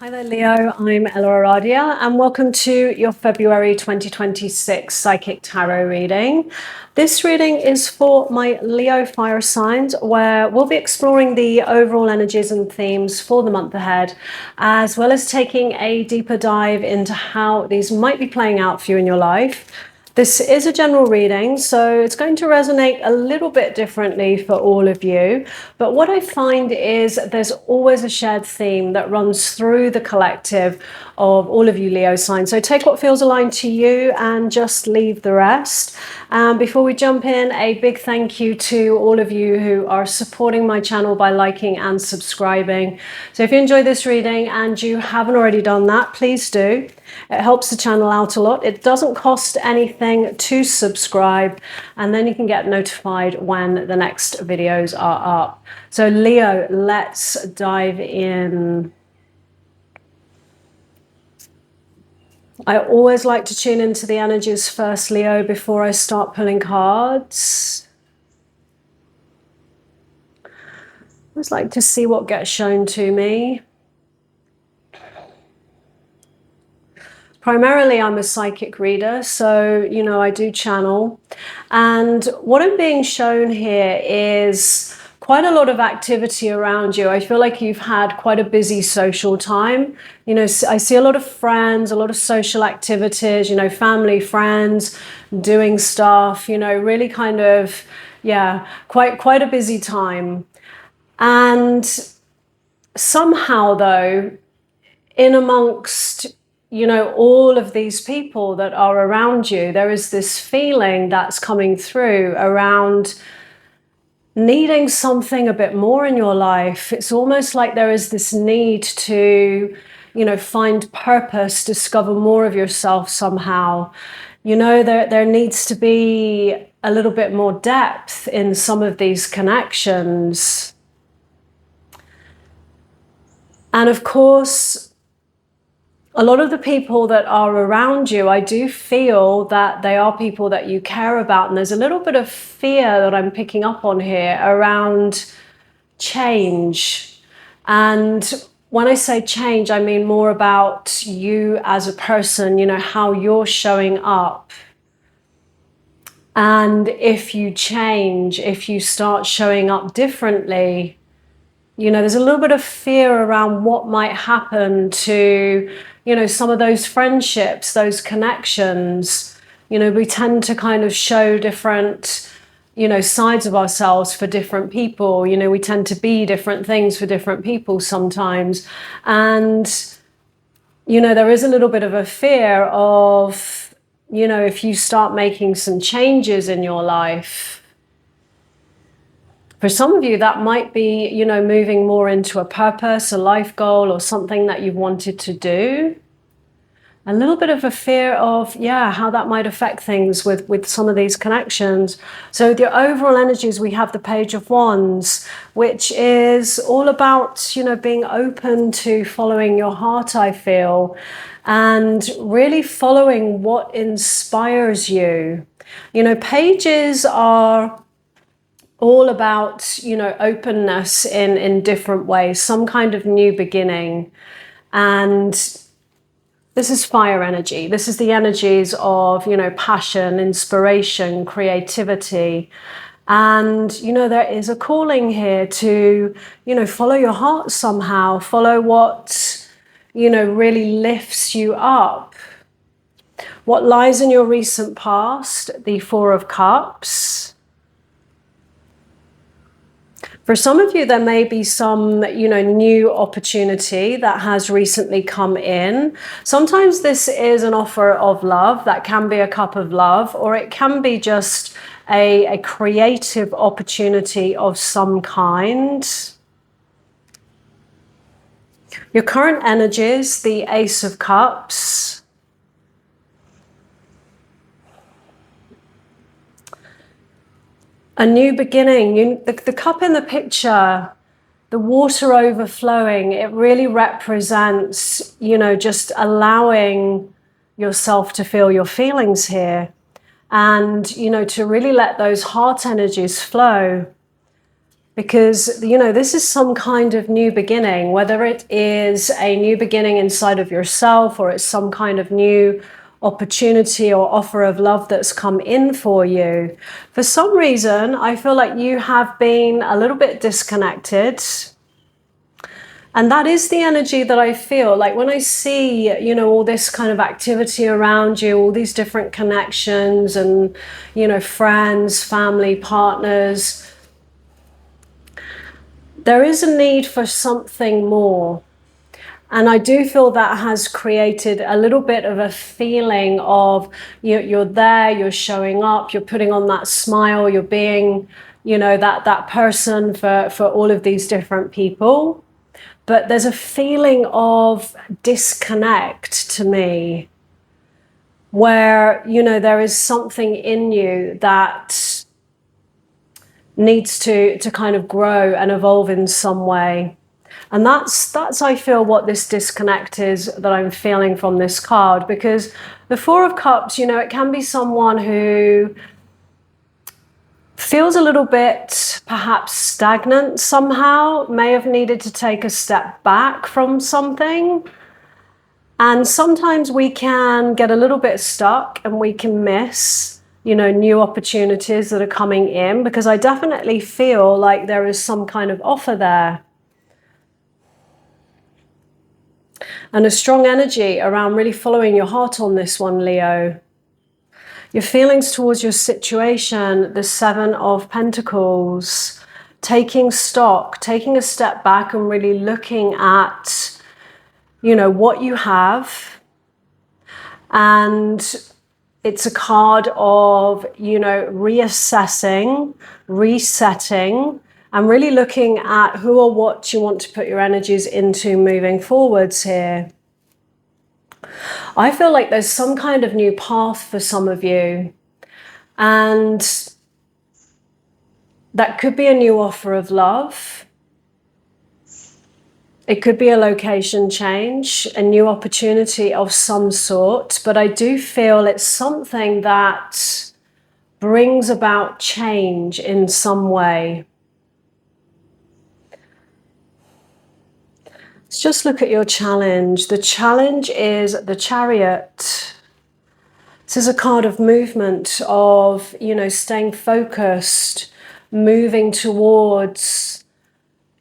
Hi there, Leo. I'm EllaAradia, and welcome to your February 2026 Psychic Tarot reading. This reading is for my Leo fire signs, where we'll be exploring the overall energies and themes for the month ahead, as well as taking a deeper dive into how these might be playing out for you in your life. This is a general reading, so it's going to resonate a little bit differently for all of you. But what I find is there's always a shared theme that runs through the collective of all of you Leo signs. So take what feels aligned to you and just leave the rest. Before we jump in, a big thank you to all of you who are supporting my channel by liking and subscribing. So if you enjoy this reading and you haven't already done that, please do. It helps the channel out a lot. It doesn't cost anything to subscribe, and then you can get notified when the next videos are up. So Leo, let's dive in. I always like to tune into the energies first, Leo, before I start pulling cards. I always like to see what gets shown to me. Primarily, I'm a psychic reader, so, I do channel. And what I'm being shown here is quite a lot of activity around you. I feel like you've had quite a busy social time. I see a lot of friends, a lot of social activities, family, friends, doing stuff, really kind of, quite a busy time. And somehow, though, in amongst all of these people that are around you, there is this feeling that's coming through around needing something a bit more in your life. It's almost like there is this need to, find purpose, discover more of yourself somehow. There needs to be a little bit more depth in some of these connections. And of course, a lot of the people that are around you, I do feel that they are people that you care about. And there's a little bit of fear that I'm picking up on here around change. And when I say change, I mean more about you as a person, how you're showing up. And if you change, if you start showing up differently, there's a little bit of fear around what might happen to, some of those friendships, those connections. We tend to kind of show different, sides of ourselves for different people. We tend to be different things for different people sometimes. And, there is a little bit of a fear of, if you start making some changes in your life. For some of you, that might be, moving more into a purpose, a life goal, or something that you've wanted to do. A little bit of a fear of, how that might affect things with some of these connections. So the overall energies, we have the Page of Wands, which is all about, being open to following your heart, I feel, and really following what inspires you. Pages are all about, openness in different ways, some kind of new beginning. And this is fire energy. This is the energies of, passion, inspiration, creativity. And, there is a calling here to, follow your heart somehow, follow what, really lifts you up. What lies in your recent past, the Four of Cups. For some of you, there may be some, new opportunity that has recently come in. Sometimes this is an offer of love. That can be a cup of love, or it can be just a creative opportunity of some kind. Your current energies, the Ace of Cups. A new beginning. The cup in the picture, the water overflowing, it really represents, just allowing yourself to feel your feelings here and, to really let those heart energies flow. because, you know, this is some kind of new beginning, whether it is a new beginning inside of yourself or it's some kind of new opportunity or offer of love that's come in for you. For some reason, I feel like you have been a little bit disconnected. And that is the energy that I feel like when I see, you know, all this kind of activity around you, all these different connections and, you know, friends, family, partners. There is a need for something more. And I do feel that has created a little bit of a feeling of you're there, you're showing up, you're putting on that smile, you're being, you know, that person for all of these different people. But there's a feeling of disconnect to me where, you know, there is something in you that needs to kind of grow and evolve in some way. And that's I feel what this disconnect is that I'm feeling from this card, because the Four of Cups, you know, it can be someone who feels a little bit perhaps stagnant somehow, may have needed to take a step back from something. And sometimes we can get a little bit stuck and we can miss, you know, new opportunities that are coming in, because I definitely feel like there is some kind of offer there. And a strong energy around really following your heart on this one, Leo. Your feelings towards your situation, the Seven of Pentacles, taking stock, taking a step back and really looking at, you know, what you have. And it's a card of, you know, reassessing, resetting, and really looking at who or what you want to put your energies into moving forwards here. I feel like there's some kind of new path for some of you, and that could be a new offer of love. It could be a location change, a new opportunity of some sort, but I do feel it's something that brings about change in some way. Let's just look at your challenge. The challenge is the Chariot. This is a card of movement, of, you know, staying focused, moving towards,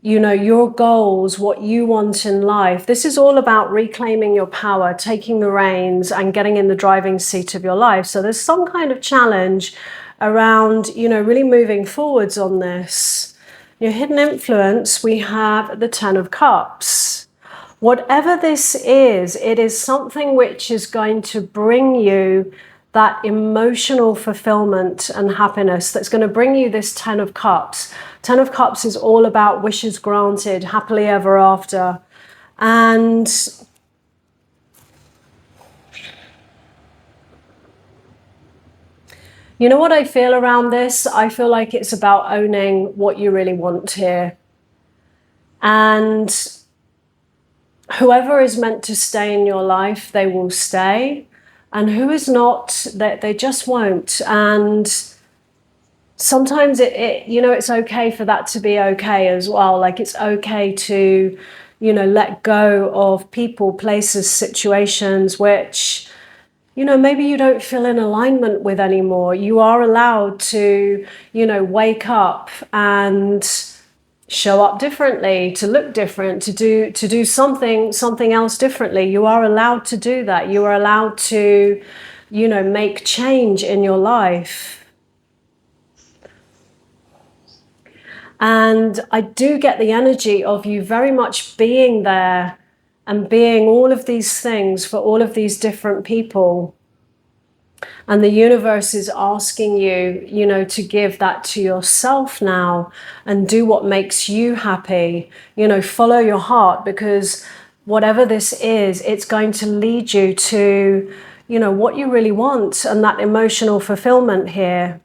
you know, your goals, what you want in life. This is all about reclaiming your power, taking the reins and getting in the driving seat of your life. So there's some kind of challenge around, you know, really moving forwards on this. Your hidden influence, we have the Ten of Cups. Whatever this is, it is something which is going to bring you that emotional fulfillment and happiness, that's going to bring you this Ten of Cups. Ten of Cups is all about wishes granted, happily ever after. And you know what I feel around this? I feel like it's about owning what you really want here. And whoever is meant to stay in your life, they will stay. And who is not, they just won't. And sometimes you know, it's okay for that to be okay as well. Like, it's okay to, you know, let go of people, places, situations which, you know, maybe you don't feel in alignment with anymore. You are allowed to, you know, wake up and show up differently, to look different, to do something else differently. You are allowed to do that. You are allowed to, you know, make change in your life. And I do get the energy of you very much being there and being all of these things for all of these different people. And the universe is asking you, you know, to give that to yourself now and do what makes you happy. You know, follow your heart, because whatever this is, it's going to lead you to, you know, what you really want and that emotional fulfillment here.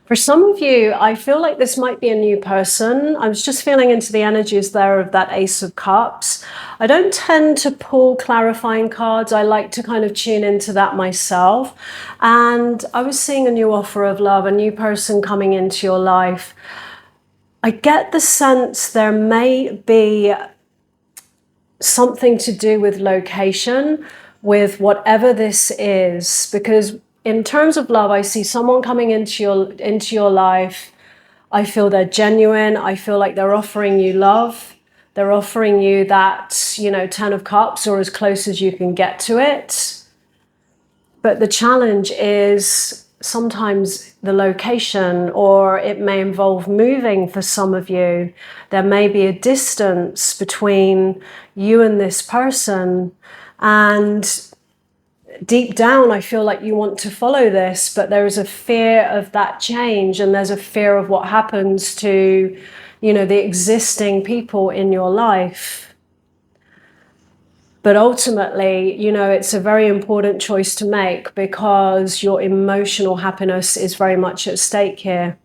For some of you, I feel like this might be a new person. I was just feeling into the energies there of that Ace of Cups. I don't tend to pull clarifying cards. I like to kind of tune into that myself. And I was seeing a new offer of love, a new person coming into your life. I get the sense there may be something to do with location, with whatever this is, because in terms of love, I see someone coming into your life. I feel they're genuine. I feel like they're offering you love. They're offering you that, 10 of cups, or as close as you can get to it. But the challenge is sometimes the location, or it may involve moving for some of you. There may be a distance between you and this person, and deep down, I feel like you want to follow this, but there is a fear of that change, and there's a fear of what happens to, the existing people in your life. But ultimately, it's a very important choice to make, because your emotional happiness is very much at stake here.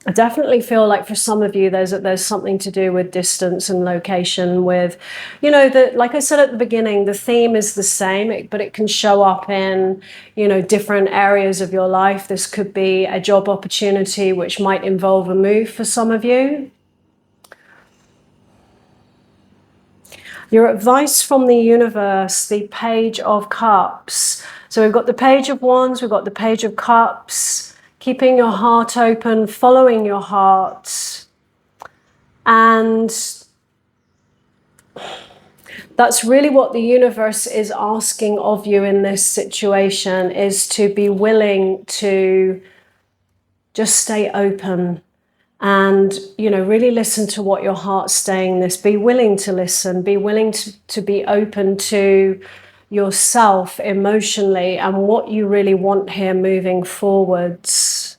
I definitely feel like for some of you, there's something to do with distance and location, with, like I said at the beginning, the theme is the same, but it can show up in, different areas of your life. This could be a job opportunity, which might involve a move for some of you. Your advice from the universe, the Page of Cups. So we've got the Page of Wands, we've got the Page of Cups. Keeping your heart open, following your heart. And that's really what the universe is asking of you in this situation, is to be willing to just stay open and, really listen to what your heart's saying this. Be willing to listen, be willing to be open to yourself emotionally and what you really want here moving forwards.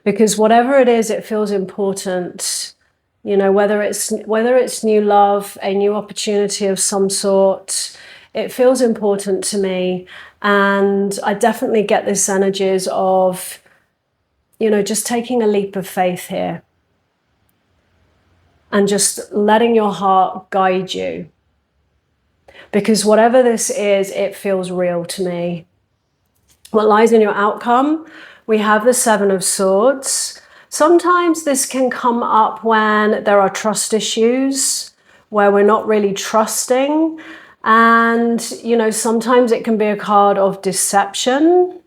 Because whatever it is, it feels important, whether it's new love, a new opportunity of some sort, it feels important to me. And I definitely get this energies of, just taking a leap of faith here. And just letting your heart guide you. Because whatever this is, it feels real to me. What lies in your outcome? We have the Seven of Swords. Sometimes this can come up when there are trust issues, where we're not really trusting. And, sometimes it can be a card of deception.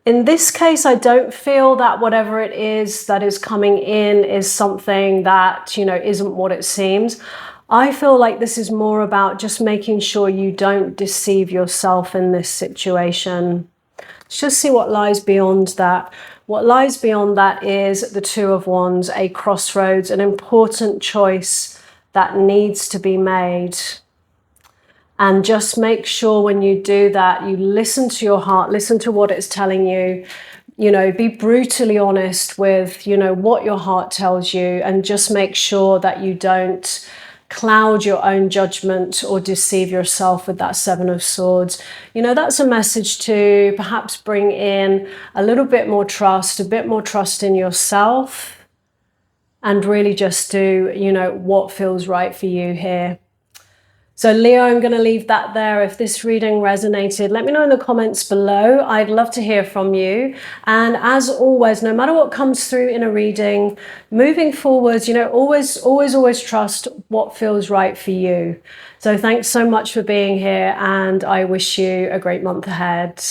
In this case, I don't feel that whatever it is that is coming in is something that, isn't what it seems. I feel like this is more about just making sure you don't deceive yourself in this situation. Let's just see what lies beyond that. What lies beyond that is the Two of Wands, a crossroads, an important choice that needs to be made. And just make sure when you do that, you listen to your heart, listen to what it's telling you, be brutally honest with, what your heart tells you, and just make sure that you don't cloud your own judgment or deceive yourself with that Seven of Swords. That's a message to perhaps bring in a little bit more trust in yourself, and really just do, what feels right for you here. So Leo, I'm going to leave that there. If this reading resonated, let me know in the comments below. I'd love to hear from you. And as always, no matter what comes through in a reading, moving forwards, always trust what feels right for you. So thanks so much for being here, and I wish you a great month ahead.